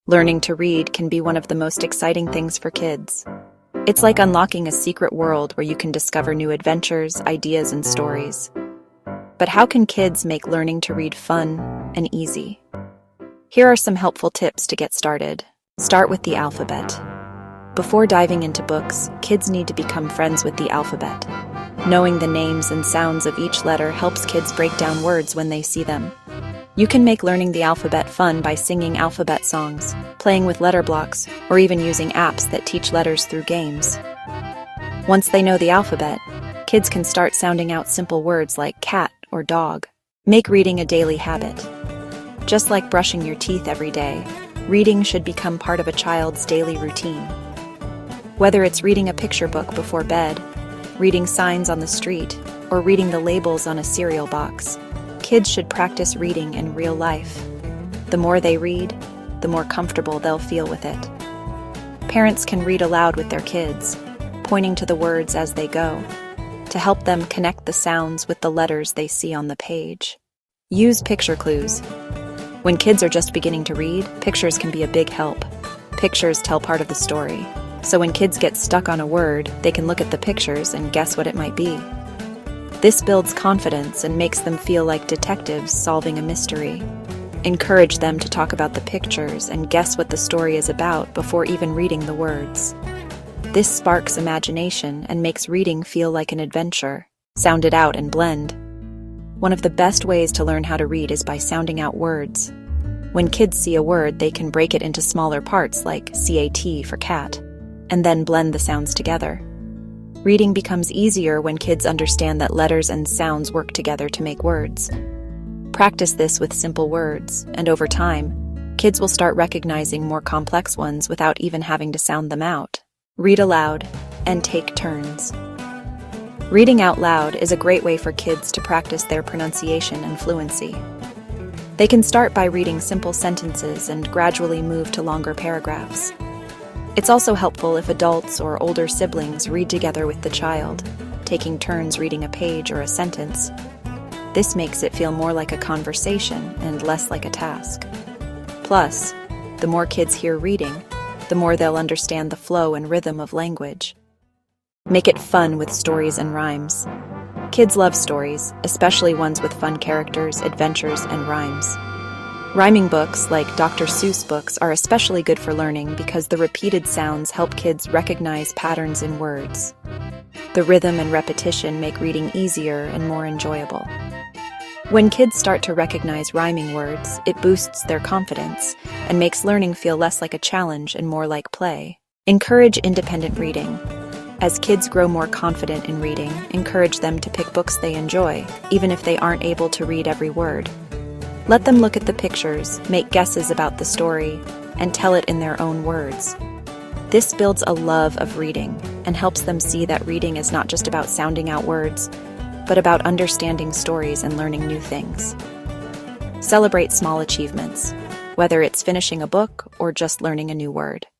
Learning to read can be one of the most exciting things for kids. It's like unlocking a secret world where you can discover new adventures, ideas, and stories. But how can kids make learning to read fun and easy? Here are some helpful tips to get started. Start with the alphabet. Before diving into books, kids need to become friends with the alphabet. Knowing the names and sounds of each letter helps kids break down words when they see them. You can make learning the alphabet fun by singing alphabet songs, playing with letter blocks, or even using apps that teach letters through games. Once they know the alphabet, kids can start sounding out simple words like cat or dog. Make reading a daily habit. Just like brushing your teeth every day, reading should become part of a child's daily routine. Whether it's reading a picture book before bed, reading signs on the street, or reading the labels on a cereal box, kids should practice reading in real life. The more they read, the more comfortable they'll feel with it. Parents can read aloud with their kids, pointing to the words as they go, to help them connect the sounds with the letters they see on the page. Use picture clues. When kids are just beginning to read, pictures can be a big help. Pictures tell part of the story, so when kids get stuck on a word, they can look at the pictures and guess what it might be. This builds confidence and makes them feel like detectives solving a mystery. Encourage them to talk about the pictures and guess what the story is about before even reading the words. This sparks imagination and makes reading feel like an adventure. Sound it out and blend. One of the best ways to learn how to read is by sounding out words. When kids see a word, they can break it into smaller parts like CAT for cat, and then blend the sounds together. Reading becomes easier when kids understand that letters and sounds work together to make words. Practice this with simple words, and over time, kids will start recognizing more complex ones without even having to sound them out. Read aloud and take turns. Reading out loud is a great way for kids to practice their pronunciation and fluency. They can start by reading simple sentences and gradually move to longer paragraphs. It's also helpful if adults or older siblings read together with the child, taking turns reading a page or a sentence. This makes it feel more like a conversation and less like a task. Plus, the more kids hear reading, the more they'll understand the flow and rhythm of language. Make it fun with stories and rhymes. Kids love stories, especially ones with fun characters, adventures, and rhymes. Rhyming books, like Dr. Seuss books, are especially good for learning because the repeated sounds help kids recognize patterns in words. The rhythm and repetition make reading easier and more enjoyable. When kids start to recognize rhyming words, it boosts their confidence and makes learning feel less like a challenge and more like play. Encourage independent reading. As kids grow more confident in reading, encourage them to pick books they enjoy, even if they aren't able to read every word. Let them look at the pictures, make guesses about the story, and tell it in their own words. This builds a love of reading and helps them see that reading is not just about sounding out words, but about understanding stories and learning new things. Celebrate small achievements, whether it's finishing a book or just learning a new word.